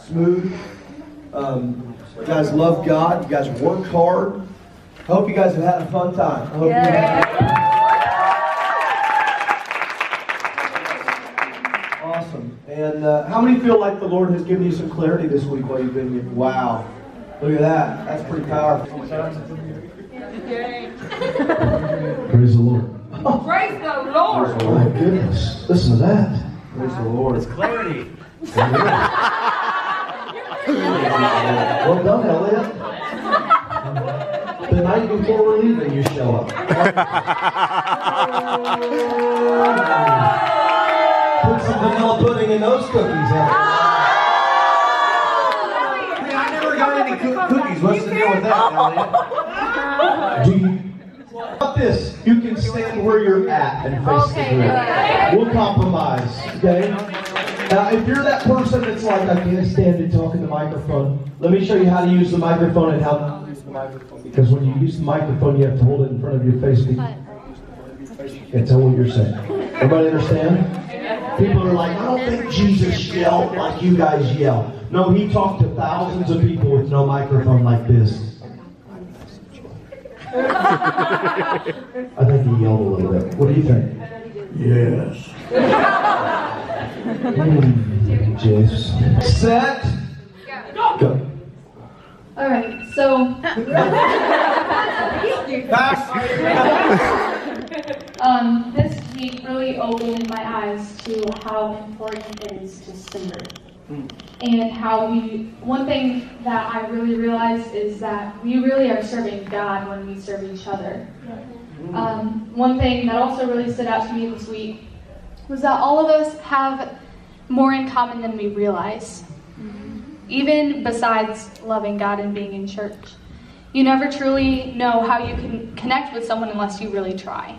smooth. You guys love God. You guys work hard. I hope you guys have had a fun time. I hope you have. Awesome. And how many feel like the Lord has given you some clarity this week while you've been here? Wow. Look at that. That's pretty powerful. Praise the Lord. Praise the Lord. Oh my goodness. Listen to that. Praise the Lord. It's clarity. Well done, Elliot. The night before we're leaving, you show up. Put some vanilla pudding in those cookies, Elliot. Hey, I never got any cookies. What's the deal with that, Elliot? Do you... How about this? You can stand where you're at and face the grill. We'll compromise, okay? Now, if you're that person that's like, I can't stand to talk in the microphone, let me show you how to use the microphone and how to use the microphone. Because when you use the microphone, you have to hold it in front of your face. You can't tell what you're saying. Everybody understand? People are like, I don't think Jesus yelled like you guys yell. No, he talked to thousands of people with no microphone like this. I think he yelled a little bit. What do you think? Yes. Jesus. Set. Go. All right, so this week really opened my eyes to how important it is to serve. And how one thing that I really realized is that we really are serving God when we serve each other. One thing that also really stood out to me this week was that all of us have more in common than we realize. Even besides loving God and being in church. You never truly know how you can connect with someone unless you really try.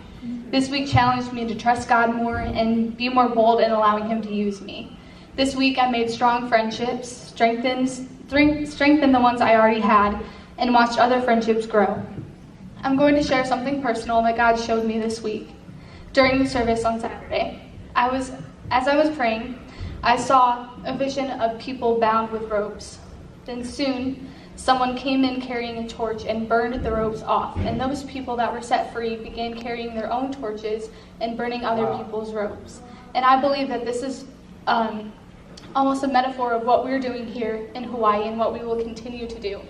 This week challenged me to trust God more and be more bold in allowing Him to use me. This week I made strong friendships, strengthened the ones I already had, and watched other friendships grow. I'm going to share something personal that God showed me this week. During the service on Saturday, as I was praying, I saw a vision of people bound with ropes. Then soon, someone came in carrying a torch and burned the ropes off, and those people that were set free began carrying their own torches and burning other people's ropes. And I believe that this is almost a metaphor of what we're doing here in Hawaii and what we will continue to do.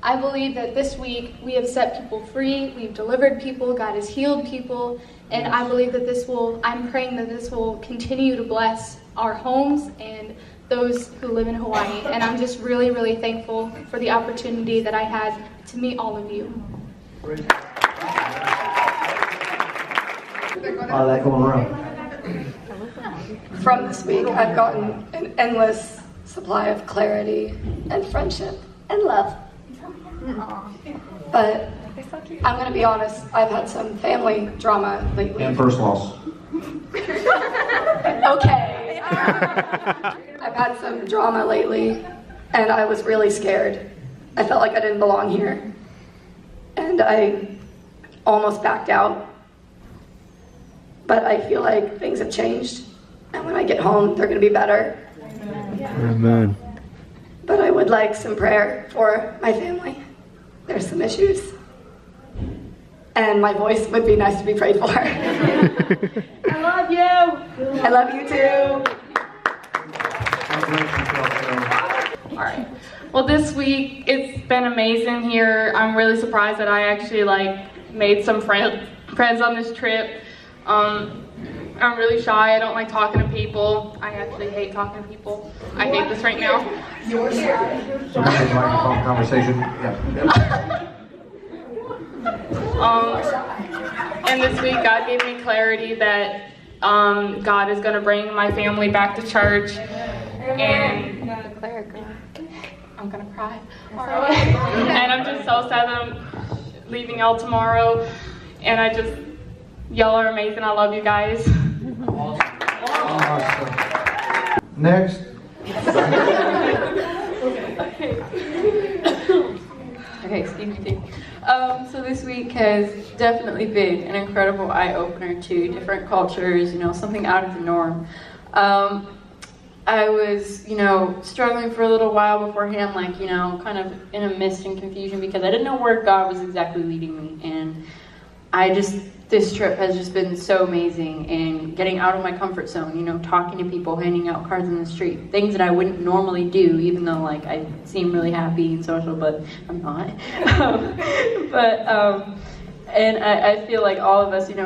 I believe that this week we have set people free, we've delivered people, God has healed people, and I believe that I'm praying that this will continue to bless our homes and those who live in Hawaii. And I'm just really, really thankful for the opportunity that I had to meet all of you. How's that going around? From this week, I've gotten an endless supply of clarity and friendship and love. But I'm going to be honest, I've had some family drama lately. And first loss. Okay. I've had some drama lately, and I was really scared. I felt like I didn't belong here. And I almost backed out. But I feel like things have changed. And when I get home, they're going to be better. Amen. But I would like some prayer for my family. There's some issues. And my voice would be nice to be prayed for. I love you. I love you too. All right. Well, this week it's been amazing here. I'm really surprised that I actually made some friends on this trip. I'm really shy. I don't like talking to people. I actually hate talking to people. I hate this right now. Somebody's microphone conversation. Yeah. And this week God gave me clarity that God is going to bring my family back to church. And I'm going to cry. And I'm just so sad that I'm leaving y'all tomorrow. And y'all are amazing. I love you guys. Awesome. Next. Okay, excuse me. So this week has definitely been an incredible eye-opener to different cultures, something out of the norm. I I was, you know, struggling for a little while beforehand, like, you know, kind of in a mist and confusion because I didn't know where God was exactly leading me. And this trip has just been so amazing, and getting out of my comfort zone, you know, talking to people, handing out cards in the street, things that I wouldn't normally do, even though, like, I seem really happy and social, but I'm not. And I feel like all of us, you know,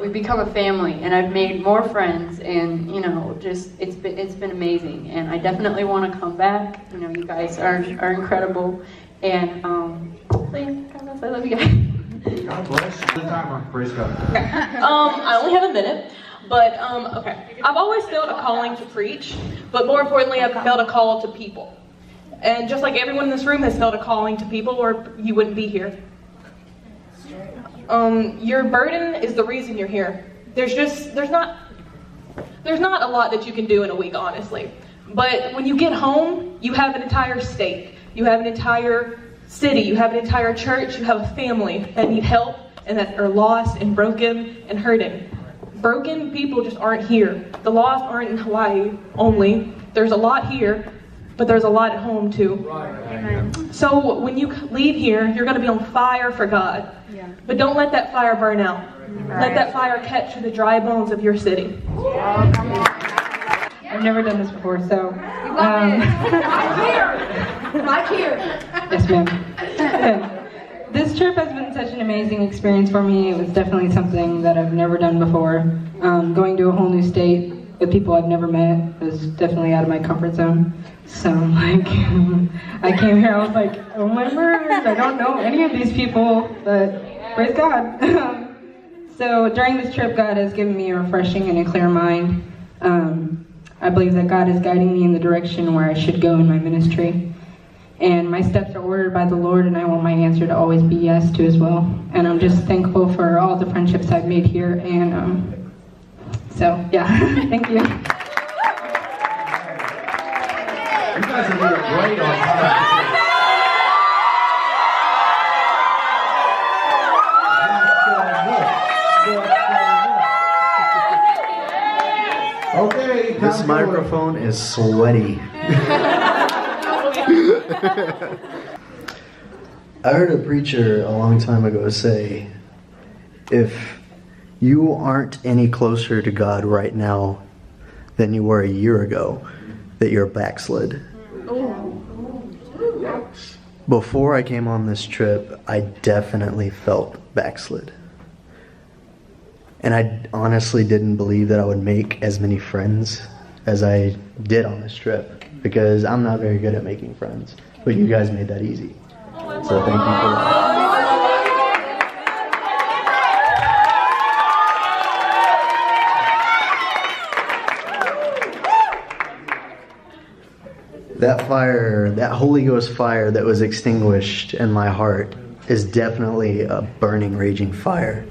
we've become a family, and I've made more friends, and, you know, just, it's been amazing, and I definitely want to come back. You know, you guys are incredible, and, God bless, I love you guys. God bless you. The timer. Praise God. I only have a minute, but okay. I've always felt a calling to preach, but more importantly, I've felt a call to people. And just like everyone in this room has felt a calling to people, or you wouldn't be here. Your burden is the reason you're here. There's not a lot that you can do in a week, honestly. But when you get home, you have an entire state. You have an entire city, you have an entire church, you have a family that need help and that are lost and broken and hurting. Broken people just aren't here. The lost aren't in Hawaii only. There's a lot here, but there's a lot at home too. Right. So when you leave here, you're going to be on fire for God. Yeah. But don't let that fire burn out. Right. Let that fire catch the dry bones of your city. I've never done this before, so. Right here. Yes, ma'am. This trip has been such an amazing experience for me. It was definitely something that I've never done before. Going to a whole new state with people I've never met was definitely out of my comfort zone. So, like, I came here, I was like, oh my word, I don't know any of these people, but praise God. So during this trip, God has given me a refreshing and a clear mind. I believe that God is guiding me in the direction where I should go in my ministry. And my steps are ordered by the Lord, and I want my answer to always be yes to as well. And I'm just thankful for all the friendships I've made here. And so, yeah, thank you. You guys are doing great on time. Okay, This microphone is sweaty. I heard a preacher a long time ago say, if you aren't any closer to God right now than you were a year ago, that you're backslid. Before I came on this trip, I definitely felt backslid. And I honestly didn't believe that I would make as many friends as I did on this trip, because I'm not very good at making friends. But you guys made that easy. So thank you for that. That fire, that Holy Ghost fire that was extinguished in my heart is definitely a burning, raging fire.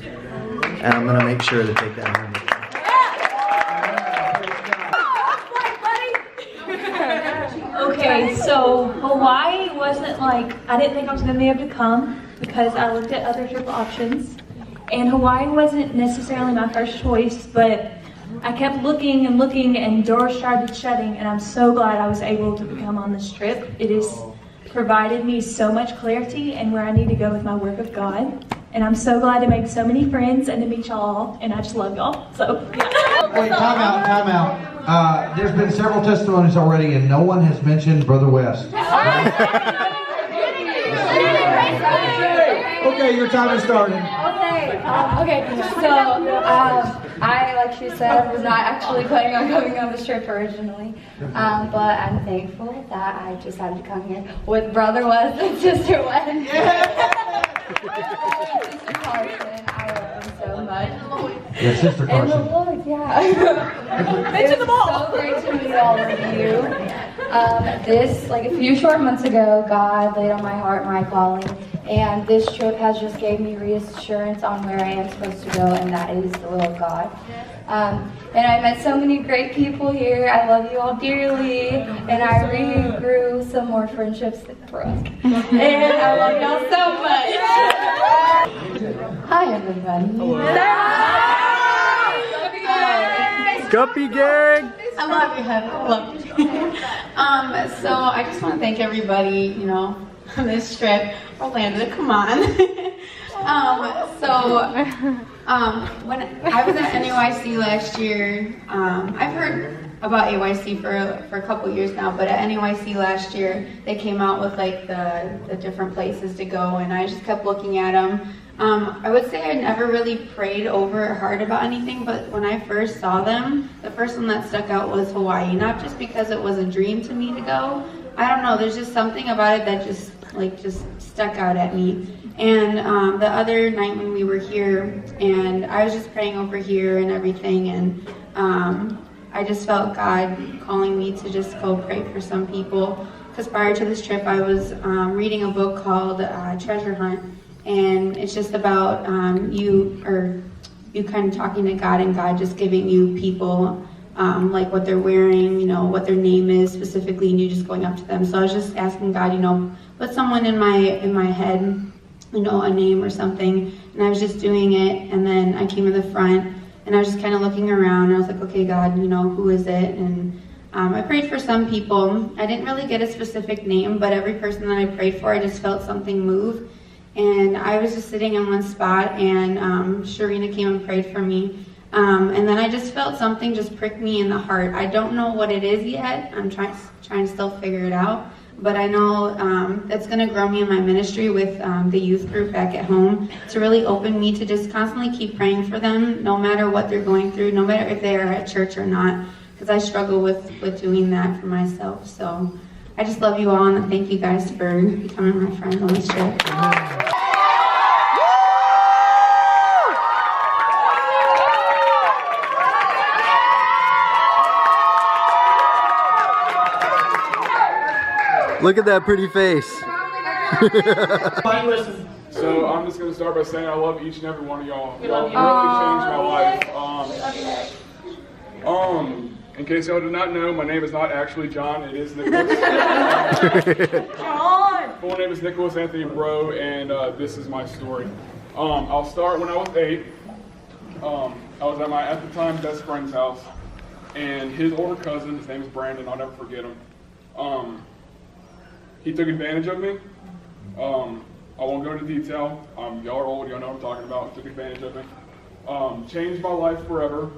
And I'm going to make sure to take that home with me. Okay, so Hawaii wasn't like, I didn't think I was going to be able to come because I looked at other trip options. And Hawaii wasn't necessarily my first choice, but I kept looking and looking and doors started shutting, and I'm so glad I was able to come on this trip. It has provided me so much clarity and where I need to go with my work of God. And I'm so glad to make so many friends and to meet y'all, and I just love y'all. So, yeah. Wait, time out. There's been several testimonies already, and no one has mentioned Brother West. Okay, your time is starting. Okay, so I, like she said, was not actually planning on coming on this trip originally, but I'm thankful that I decided to come here with Brother Wes and Sister Wen. Sister Carson, I love them so much. Yeah, Sister Carson. And the Lord, yeah. It was so great to meet all of you. This, like a few short months ago, God laid on my heart my calling. And this trip has just gave me reassurance on where I am supposed to go, and that is the will of God. And I met so many great people here. I love you all dearly, and I regrew some more friendships for us. And I love y'all so much. Hi, everybody. Guppy gang! I love you, Heather. I love you. So I just want to thank everybody, you know, on this trip. Orlando, come on. When I was at NAYC last year, I've heard about AYC for a couple years now, but at NAYC last year, they came out with like the different places to go, and I just kept looking at them. I would say I never really prayed over hard about anything, but when I first saw them, the first one that stuck out was Hawaii. Not just because it was a dream to me to go. I don't know, there's just something about it that just stuck out at me. And the other night when we were here, and I was just praying over here and everything, and I just felt God calling me to just go pray for some people. Because prior to this trip, I was reading a book called Treasure Hunt. And it's just about you kind of talking to God, and God just giving you people like what they're wearing, you know, what their name is specifically, and you just going up to them. So I was just asking God, you know, put someone in my head, you know, a name or something. And I was just doing it, and then I came to the front, and I was just kind of looking around, and I was like, okay, God, you know, who is it? And I prayed for some people. I didn't really get a specific name, but every person that I prayed for, I just felt something move. And I was just sitting in one spot, and Sharina came and prayed for me. And then I just felt something just prick me in the heart. I don't know what it is yet. I'm trying to still figure it out. But I know that's going to grow me in my ministry with the youth group back at home, to really open me to just constantly keep praying for them, no matter what they're going through, no matter if they are at church or not, because I struggle with doing that for myself. So I just love you all, and thank you guys for becoming my friend on this trip. Look at that pretty face. So I'm just going to start by saying I love each and every one of y'all. Y'all really changed my life. In case y'all did not know, my name is not actually John, it is Nicholas. John! Full name is Nicholas Anthony Bro, and this is my story. I'll start when I was 8. I was at my, at the time, best friend's house, and his older cousin, his name is Brandon, I'll never forget him. He took advantage of me. I won't go into detail. Y'all are old, y'all know what I'm talking about. Took advantage of me. Changed my life forever.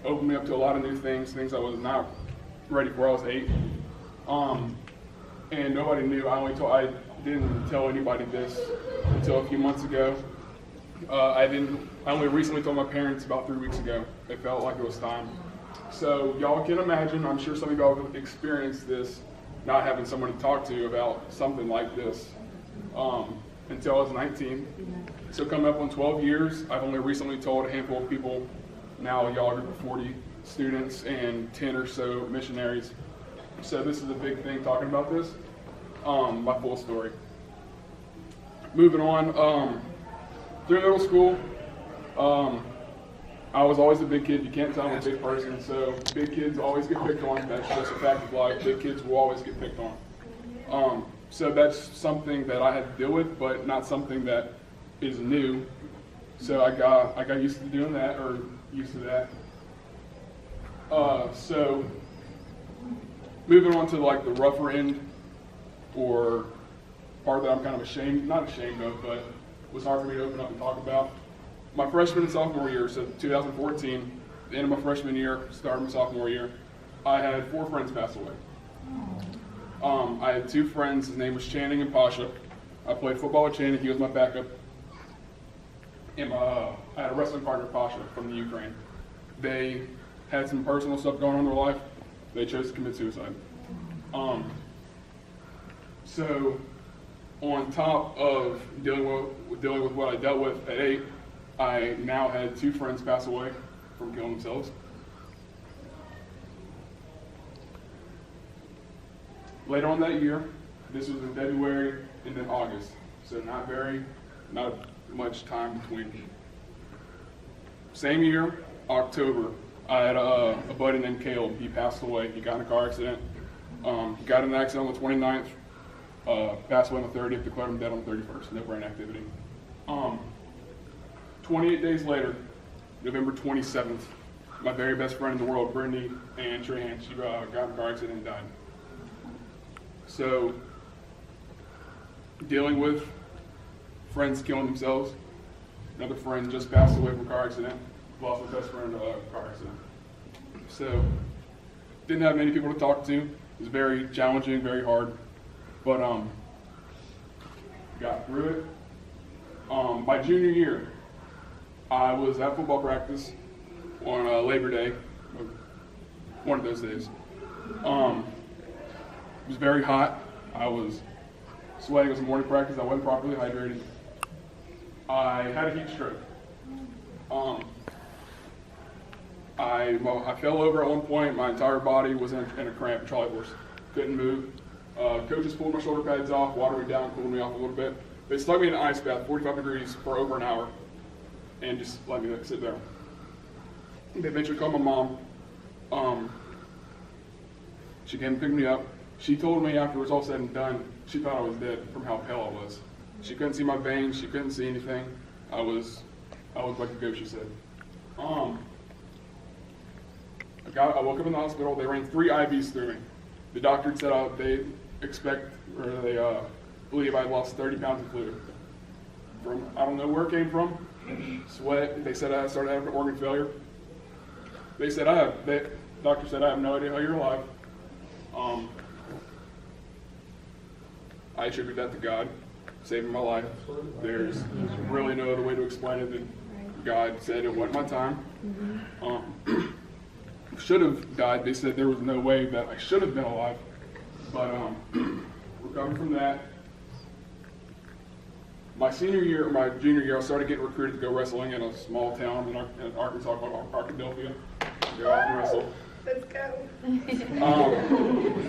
Opened me up to a lot of new things I was not ready for. I was 8. And nobody knew. I didn't tell anybody this until a few months ago. I only recently told my parents about 3 weeks ago. It felt like it was time. So y'all can imagine, I'm sure some of y'all have experienced this, not having someone to talk to about something like this until I was 19. So coming up on 12 years, I've only recently told a handful of people. Now y'all are a group of 40 students and 10 or so missionaries. So this is a big thing talking about this, my full story. Moving on, through middle school, I was always a big kid. You can't tell I'm a big person, so big kids always get picked on. That's just a fact of life. Big kids will always get picked on. So that's something that I had to deal with, but not something that is new. So I got used to doing that, or used to that. So moving on to like the rougher end, or part that I'm kind of not ashamed of, but was hard for me to open up and talk about. My freshman and sophomore year, so 2014, the end of my freshman year, start of my sophomore year, I had 4 friends pass away. I had 2 friends, his name was Channing and Pasha. I played football with Channing, he was my backup. And I had a wrestling partner, Pasha, from the Ukraine. They had some personal stuff going on in their life. They chose to commit suicide. So on top of dealing with what I dealt with at 8, I now had 2 friends pass away from killing themselves. Later on that year, this was in February and then August, so not much time between. Same year, October, I had a buddy named Caleb. He passed away. He got in a car accident. He got in an accident on the 29th, passed away on the 30th, declared him dead on the 31st, no brain activity. 28 days later, November 27th, my very best friend in the world, Brittany and Trahan, she got in a car accident and died. So, dealing with friends killing themselves. Another friend just passed away from a car accident. Lost my best friend in a car accident. So, didn't have many people to talk to. It was very challenging, very hard. But got through it. My junior year, I was at football practice on Labor Day, one of those days. It was very hot. I was sweating. It was morning practice. I wasn't properly hydrated. I had a heat stroke. I fell over at one point. My entire body was in a cramp, trolley horse. Couldn't move. Coaches pulled my shoulder pads off, watered me down, cooled me off a little bit. They stuck me in an ice bath, 45 degrees, for over an hour, and just let me sit there. They eventually called my mom. She came and picked me up. She told me after it was all said and done, she thought I was dead from how pale I was. She couldn't see my veins. She couldn't see anything. I was like a ghost, she said. I woke up in the hospital. They ran 3 IVs through me. The doctor said they believe I lost 30 pounds of fluid. I don't know where it came from. Sweat. They said I started having organ failure. Doctor said I have no idea how you're alive. I attribute that to God saving my life. There's really no other way to explain it than God said it wasn't my time. Should have died. They said there was no way that I should have been alive. But recovering from that, my junior year, I started getting recruited to go wrestling in a small town in Arkansas called Arkadelphia. Go out and wrestle. Let's go.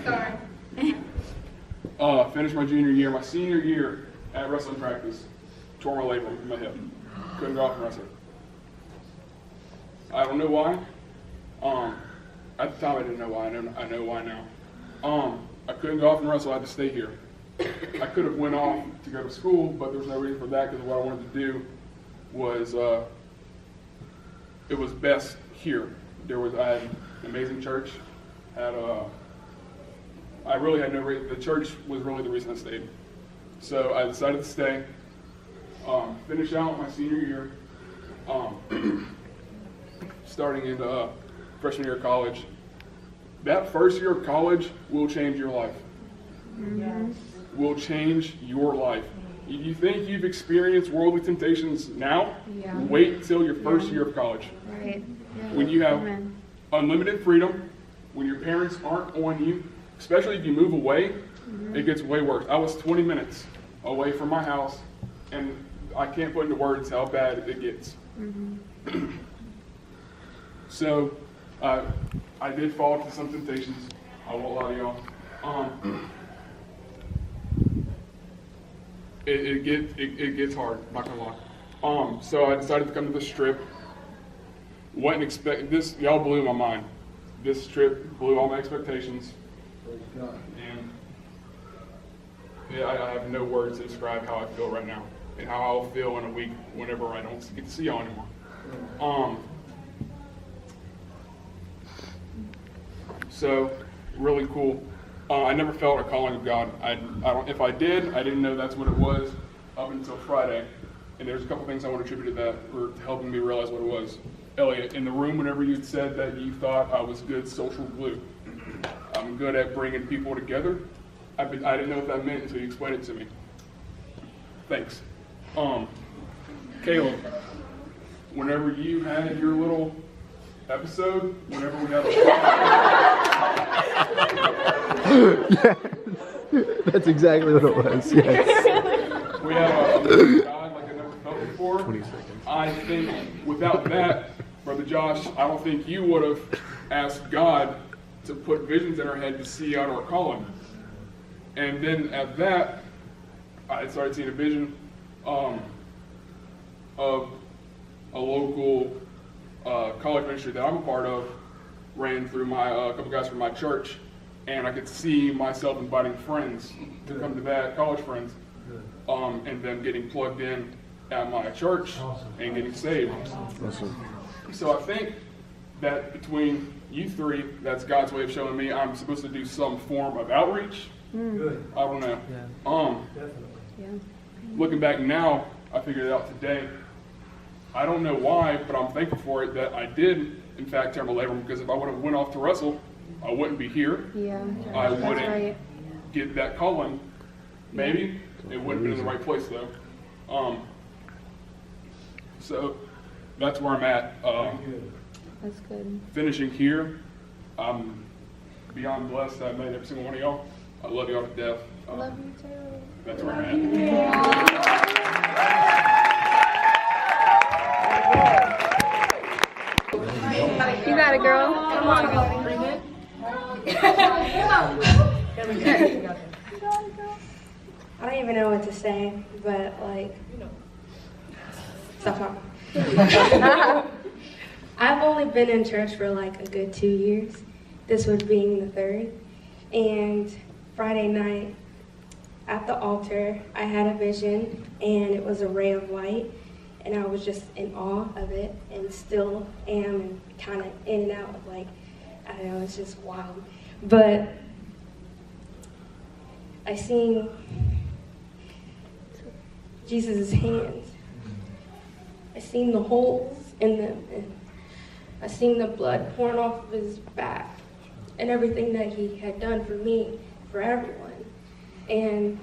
Sorry. Finished my junior year. My senior year at wrestling practice, tore my labrum in my hip. Couldn't go off and wrestle. I don't know why. At the time I didn't know why. I know why now. I couldn't go off and wrestle. I had to stay here. I could have went off to go to school, but there was no reason for that because what I wanted to do was it was best here. I had an amazing church. I really had no reason. The church was really the reason I stayed. So I decided to stay. Finish out my senior year. Starting into freshman year of college. That first year of college will change your life. Yes. Will change your life. If you think you've experienced worldly temptations now, wait till your first year of college. Right. Yeah. When you have unlimited freedom, when your parents aren't on you, especially if you move away, it gets way worse. I was 20 minutes away from my house, and I can't put into words how bad it gets. So, I did fall into some temptations. I won't lie to y'all. It gets hard, not gonna lie. So I decided to come to this trip. Wasn't expect this. Y'all blew my mind. This trip blew all my expectations. And I have no words to describe how I feel right now and how I'll feel in a week whenever I don't get to see y'all anymore. So really cool. I never felt a calling of God. I don't. If I did, I didn't know that's what it was up until Friday. And there's a couple things I want to attribute to that, or helping me realize what it was. Elliot, in the room, whenever you'd said that you thought I was good social glue, I'm good at bringing people together. I didn't know what that meant until you explained it to me. Thanks. Caleb, whenever you had your little episode, whenever we had Yes. That's exactly what it was, yes. We had a God like I never felt before. 20 seconds. I think without that, Brother Josh, I don't think you would have asked God to put visions in our head to see out our calling. And then at that, I started seeing a vision of a local college ministry that I'm a part of, ran through my a couple guys from my church, and I could see myself inviting friends to come to that, college friends, and them getting plugged in at my church and getting saved. Awesome. So I think that between you three, that's God's way of showing me I'm supposed to do some form of outreach. Good. I don't know. Definitely. Looking back now, I figured it out today. I don't know why, but I'm thankful for it that I did, in fact, tear my labrum, because if I would have went off to wrestle, I wouldn't be here. Yeah, I that's wouldn't right. get that calling. Maybe. It wouldn't have been in the right place, though. So that's where I'm at. That's good. Finishing here, I'm beyond blessed that I met every single one of y'all. I love y'all to death. Love you too. That's where I'm at. You got it, girl. Come on. I don't even know what to say, but like, stop talking. I've only been in church for like a good 2 years. This would be the third. And Friday night at the altar, I had a vision, and it was a ray of light, and I was just in awe of it, and still am, and kind of in and out of like, I don't know, it's just wild. But I seen Jesus' hands. I seen the holes in them, and I seen the blood pouring off of his back, and everything that he had done for me, for everyone. And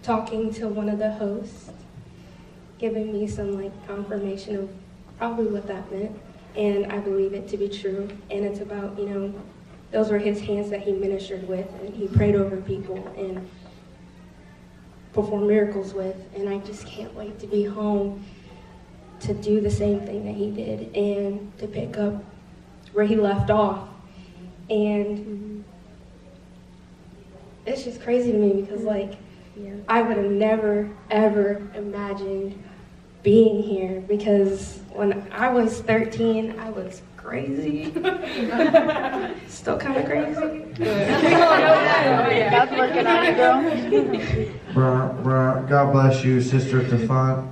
talking to one of the hosts, giving me some like confirmation of probably what that meant, and I believe it to be true. And it's about, you know, those were his hands that he ministered with, and he prayed over people and performed miracles with, and I just can't wait to be home to do the same thing that he did and to pick up where he left off. And it's just crazy to me because like, I would have never ever imagined being here, because when I was 13, I was crazy. Still kind of crazy. That's working on it, girl. God bless you, Sister Tefan.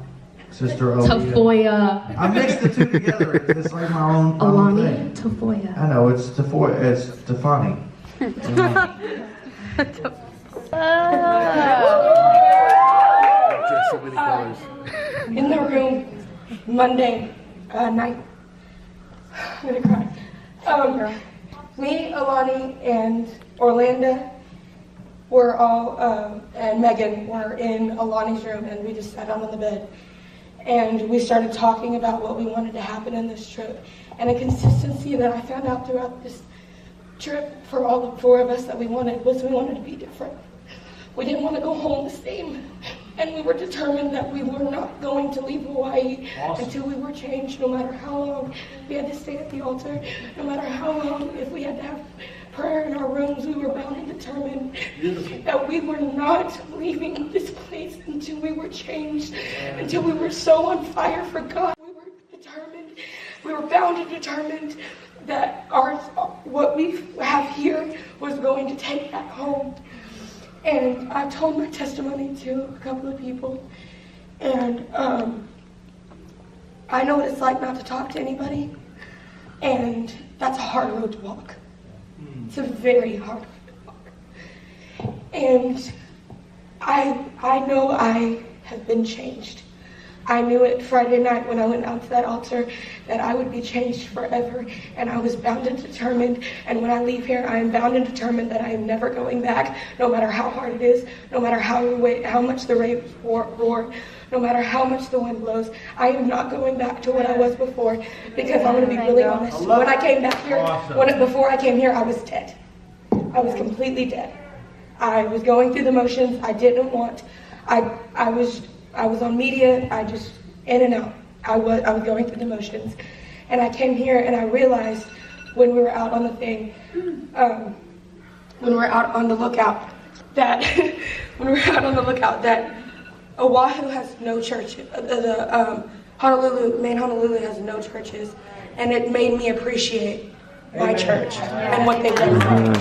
Sister Oahu. Tafoya. I mixed the two together. It's like my own thing. Tafoya. I know, it's Tafoya. It's Tefani. So many colors. In the room Monday night. I'm gonna cry. Me, Alani, and Orlando were all, and Megan were in Alani's room, and we just sat down on the bed. And we started talking about what we wanted to happen in this trip. And a consistency that I found out throughout this trip for all the four of us that we wanted was we wanted to be different. We didn't want to go home the same. And we were determined that we were not going to leave Hawaii until we were changed, no matter how long we had to stay at the altar, no matter how long, if we had to have prayer in our rooms, we were bound and determined that we were not leaving this place until we were changed, until we were so on fire for God. We were determined, we were bound and determined that what we have here was going to take that home. And I told my testimony to a couple of people, and I know what it's like not to talk to anybody, and that's a hard road to walk. It's a very hard road to walk. And I know I have been changed. I knew it Friday night when I went out to that altar that I would be changed forever, and I was bound and determined. And when I leave here, I am bound and determined that I am never going back, no matter how hard it is, no matter how much the waves roar, no matter how much the wind blows. I am not going back to what I was before, because I'm going to be really honest. When I came back here, before I came here, I was dead. I was completely dead. I was going through the motions. I didn't want. I was on media, I just, in and out. I was going through the motions. And I came here and I realized when we were out on the thing, when we were out on the lookout, that, that Oahu has no churches. Main Honolulu has no churches. And it made me appreciate my church and what they've done for me.